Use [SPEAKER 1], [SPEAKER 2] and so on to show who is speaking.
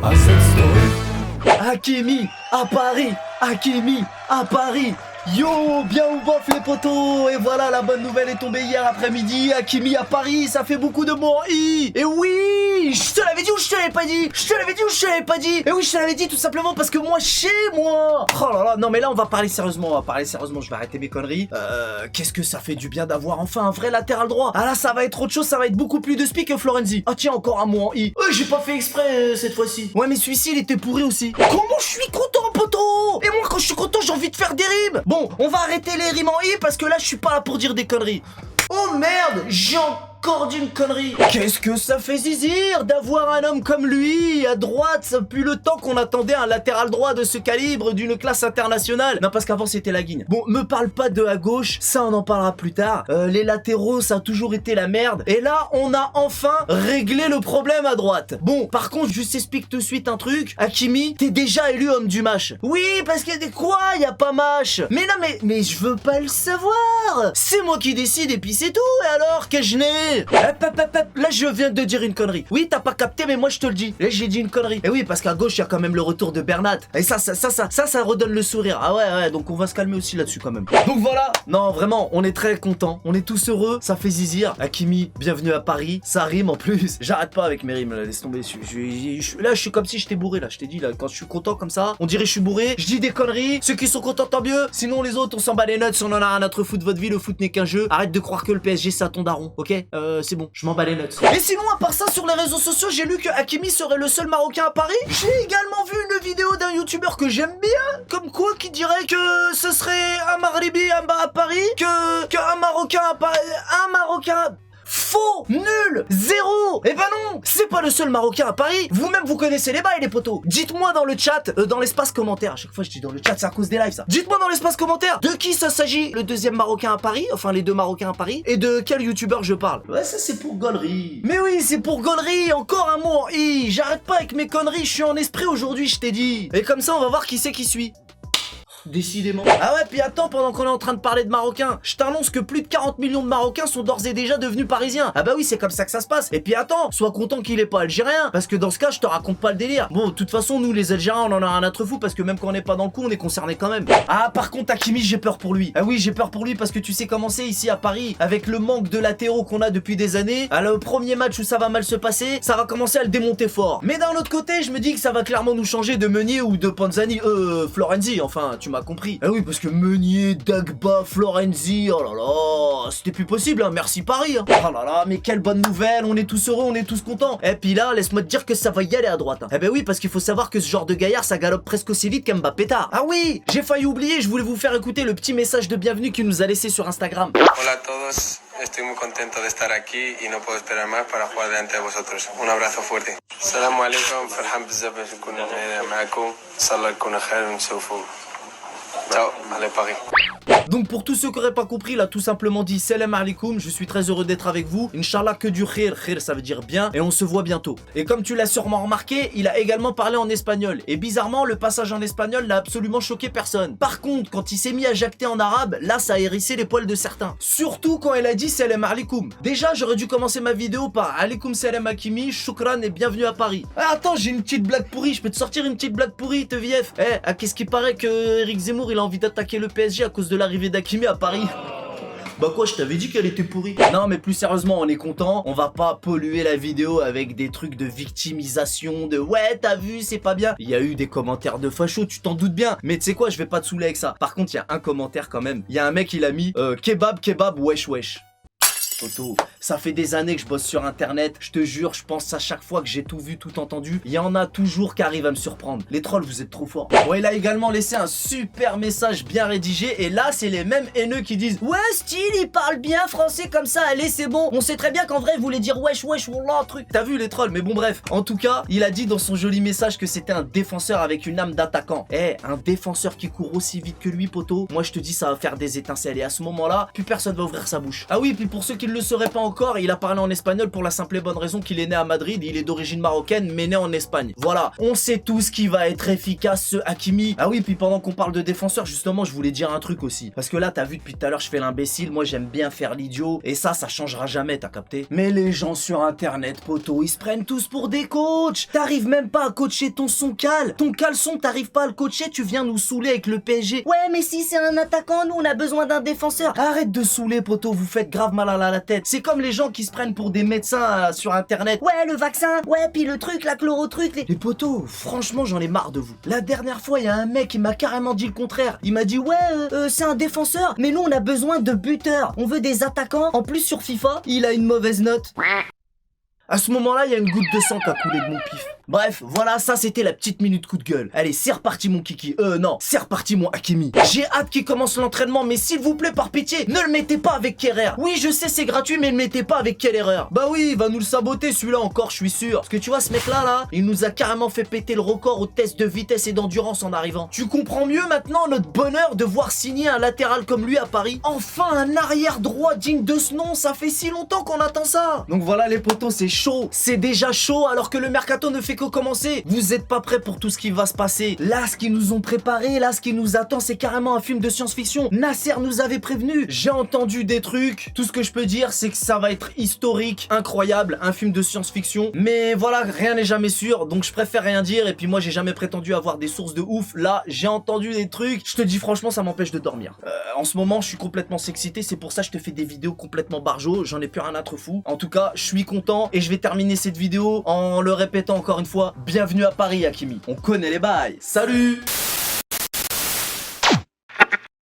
[SPEAKER 1] à cette story. Hakimi à Paris, Hakimi à Paris. Yo, bien ou bof les potos. Et voilà, la bonne nouvelle est tombée hier après-midi. Hakimi à Paris, ça fait beaucoup de mots en i. Et oui, je te l'avais dit ou je te l'avais pas dit? Je te l'avais dit ou je te l'avais pas dit? Et oui, je te l'avais dit tout simplement parce que moi, chez moi. Oh là là, non mais là on va parler sérieusement, je vais arrêter mes conneries. Qu'est-ce que ça fait du bien d'avoir enfin un vrai latéral droit. Ah là, ça va être autre chose, ça va être beaucoup plus de speak que Florenzi. Ah tiens, encore un mot en i. J'ai pas fait exprès cette fois-ci. Ouais mais celui-ci il était pourri aussi. Comment je suis content poteau. Et moi quand je suis content j'ai envie de faire des rimes. Bon, on va arrêter les rimes en i parce que là je suis pas là pour dire des conneries. Oh merde, j'ai encore dit une connerie. Qu'est-ce que ça fait zizir d'avoir un homme comme lui à droite. Ça depuis le temps qu'on attendait un latéral droit de ce calibre d'une classe internationale. Non parce qu'avant c'était la guigne. Bon, me parle pas de à gauche, ça on en parlera plus tard. Les latéraux ça a toujours été la merde. Et là on a enfin réglé le problème à droite. Bon, par contre je t'explique tout de suite un truc. Hakimi, t'es déjà élu homme du match. Oui parce qu'il y a des quoi, y a pas match. Mais non mais je veux pas le savoir. C'est moi qui décide et puis c'est tout. Et alors que je n'ai. Là je viens de dire une connerie. Oui t'as pas capté mais moi je te le dis. Là j'ai dit une connerie. Et oui parce qu'à gauche il y a quand même le retour de Bernat. Et ça redonne le sourire. Ah ouais donc on va se calmer aussi là-dessus quand même. Donc voilà. Non vraiment on est très contents. On est tous heureux. Ça fait zizir. Hakimi bienvenue à Paris. Ça rime en plus. J'arrête pas avec mes rimes là. Laisse tomber. Là je suis comme si j'étais bourré là. Je t'ai dit là quand je suis content comme ça. On dirait je suis bourré. Je dis des conneries. Ceux qui sont contents tant mieux. Sinon les autres on s'en bat les nuts. On en a rien à foutre de votre vie. Le foot n'est qu'un jeu. Arrête de croire que le PSG c'est à ton daron. Ok c'est bon, je m'en bats les nuts. Et sinon, à part ça, sur les réseaux sociaux, j'ai lu que Hakimi serait le seul Marocain à Paris. J'ai également vu une vidéo d'un youtubeur que j'aime bien, comme quoi qui dirait que ce serait un Maghribi à Paris, qu'un Marocain à Paris, un Marocain... Faux, nul, zéro. Eh ben non, c'est pas le seul Marocain à Paris. Vous-même vous connaissez les bails les potos. Dites-moi dans le chat, dans l'espace commentaire. À chaque fois je dis dans le chat, c'est à cause des lives ça. Dites-moi dans l'espace commentaire de qui ça s'agit le deuxième Marocain à Paris, enfin les deux Marocains à Paris, et de quel youtubeur je parle. Ouais ça c'est pour gaulerie. Mais oui c'est pour gaulerie. Encore un mot en i. J'arrête pas avec mes conneries. Je suis en esprit aujourd'hui je t'ai dit. Et comme ça on va voir qui c'est qui suit. Décidément. Ah ouais, puis attends, pendant qu'on est en train de parler de Marocains, je t'annonce que plus de 40 millions de Marocains sont d'ores et déjà devenus parisiens. Ah bah oui, c'est comme ça que ça se passe. Et puis attends, sois content qu'il est pas algérien, parce que dans ce cas, je te raconte pas le délire. Bon, de toute façon, nous les Algériens, on en a rien à foutre, parce que même quand on n'est pas dans le coup, on est concerné quand même. Ah, par contre, Hakimi, j'ai peur pour lui. Ah oui, j'ai peur pour lui parce que tu sais comment c'est ici à Paris, avec le manque de latéraux qu'on a depuis des années. Alors, le premier match où ça va mal se passer, ça va commencer à le démonter fort. Mais d'un autre côté, je me dis que ça va clairement nous changer de Meunier ou de Panzani, Florenzi, enfin, tu m'as compris. Ah oui, parce que Meunier, Dagba, Florenzi, oh là là, c'était plus possible, hein, merci Paris. Hein. Oh là là, mais quelle bonne nouvelle, on est tous heureux, on est tous contents. Et puis là, laisse-moi te dire que ça va y aller à droite. Hein. Eh ben oui, parce qu'il faut savoir que ce genre de gaillard, ça galope presque aussi vite qu'Mbappé. Ah oui, j'ai failli oublier, je voulais vous faire écouter le petit message de bienvenue qu'il nous a laissé sur Instagram.
[SPEAKER 2] Hola a todos, estoy muy contento de estar aquí y no puedo esperar más para jugar delante de vosotros. Un abrazo fuerte. Salam alaikum, فرحان بزاف باش نكون هنا معكم. إن شاء الله يكون خير ونشوفوا. Ciao, allez Paris.
[SPEAKER 1] Donc pour tous ceux qui n'auraient pas compris, il a tout simplement dit Salam alaikum, je suis très heureux d'être avec vous. Inch'Allah que du khir, khir ça veut dire bien, et on se voit bientôt. Et comme tu l'as sûrement remarqué, il a également parlé en espagnol. Et bizarrement, le passage en espagnol n'a absolument choqué personne. Par contre, quand il s'est mis à jacter en arabe, là ça a hérissé les poils de certains. Surtout quand elle a dit Salam alaikum. Déjà, j'aurais dû commencer ma vidéo par Alaikum salam Hakimi, shukran et bienvenue à Paris. Ah, attends, j'ai une petite blague pourrie, je peux te sortir une petite blague pourrie, TVF. Qu'est-ce qui paraît que Eric Zemmour il a envie d'attaquer le PSG à cause de l'arrivée d'Hakimi à Paris. Bah quoi, je t'avais dit qu'elle était pourrie. Non mais plus sérieusement, on est content. On va pas polluer la vidéo avec des trucs de victimisation, de ouais t'as vu c'est pas bien. Il y a eu des commentaires de fachos, tu t'en doutes bien. Mais tu sais quoi, je vais pas te saouler avec ça. Par contre il y a un commentaire quand même. Il y a un mec il a mis kebab wesh wesh. Toto, ça fait des années que je bosse sur internet, je te jure, je pense à chaque fois que j'ai tout vu, tout entendu, il y en a toujours qui arrivent à me surprendre. Les trolls, vous êtes trop forts. Bon, il a également laissé un super message bien rédigé, et là, c'est les mêmes haineux qui disent ouais, style, il parle bien français comme ça, allez, c'est bon. On sait très bien qu'en vrai, il voulait dire wesh, wesh, wallah, truc. T'as vu les trolls, mais bon, bref. En tout cas, il a dit dans son joli message que c'était un défenseur avec une âme d'attaquant. Un défenseur qui court aussi vite que lui, poto, moi je te dis, ça va faire des étincelles, et à ce moment-là, plus personne va ouvrir sa bouche. Ah oui, puis pour ceux qui qu'il ne le serait pas encore, il a parlé en espagnol pour la simple et bonne raison qu'il est né à Madrid, il est d'origine marocaine mais né en Espagne. Voilà, on sait tous qui va être efficace, ce Hakimi. Ah oui, puis pendant qu'on parle de défenseur, justement, je voulais dire un truc aussi. Parce que là, t'as vu depuis tout à l'heure, je fais l'imbécile, moi j'aime bien faire l'idiot, et ça changera jamais, t'as capté? Mais les gens sur internet, poto, ils se prennent tous pour des coachs. T'arrives même pas à coacher ton Soncal. Ton caleçon, t'arrives pas à le coacher, tu viens nous saouler avec le PSG. Ouais, mais si c'est un attaquant, nous on a besoin d'un défenseur. Arrête de saouler, poto, vous faites grave mal à la tête. C'est comme les gens qui se prennent pour des médecins sur internet. Ouais, le vaccin, ouais, puis le truc, la chlorotruc. Les potos, franchement, j'en ai marre de vous. La dernière fois, il y a un mec qui m'a carrément dit le contraire. Il m'a dit, ouais, c'est un défenseur, mais nous on a besoin de buteurs. On veut des attaquants. En plus, sur FIFA, il a une mauvaise note. À ce moment-là, il y a une goutte de sang qui a coulé de mon pif. Bref, voilà, ça c'était la petite minute coup de gueule. Allez, c'est reparti mon kiki. Non, c'est reparti mon Hakimi. J'ai hâte qu'il commence l'entraînement, mais s'il vous plaît, par pitié, ne le mettez pas avec Kerrer. Oui, je sais, c'est gratuit, mais ne le mettez pas avec quelle erreur. Bah oui, il va nous le saboter celui-là encore, je suis sûr. Parce que tu vois, ce mec-là, il nous a carrément fait péter le record au test de vitesse et d'endurance en arrivant. Tu comprends mieux maintenant notre bonheur de voir signer un latéral comme lui à Paris. Enfin, un arrière droit digne de ce nom, ça fait si longtemps qu'on attend ça. Donc voilà les potos, c'est chaud. C'est déjà chaud alors que le mercato ne fait que commencer. Vous êtes pas prêts pour tout ce qui va se passer. Là, ce qu'ils nous ont préparé, là, ce qui nous attend, c'est carrément un film de science-fiction. Nasser nous avait prévenu. J'ai entendu des trucs. Tout ce que je peux dire, c'est que ça va être historique, incroyable, un film de science-fiction. Mais voilà, rien n'est jamais sûr, donc je préfère rien dire. Et puis moi, j'ai jamais prétendu avoir des sources de ouf. Là, j'ai entendu des trucs. Je te dis franchement, ça m'empêche de dormir. En ce moment, je suis complètement excité. C'est pour ça que je te fais des vidéos complètement barjo. J'en ai plus rien à te fou. En tout cas, je suis content et je vais terminer cette vidéo en le répétant encore une fois. Bienvenue à Paris, Hakimi. On connaît les bails. Salut!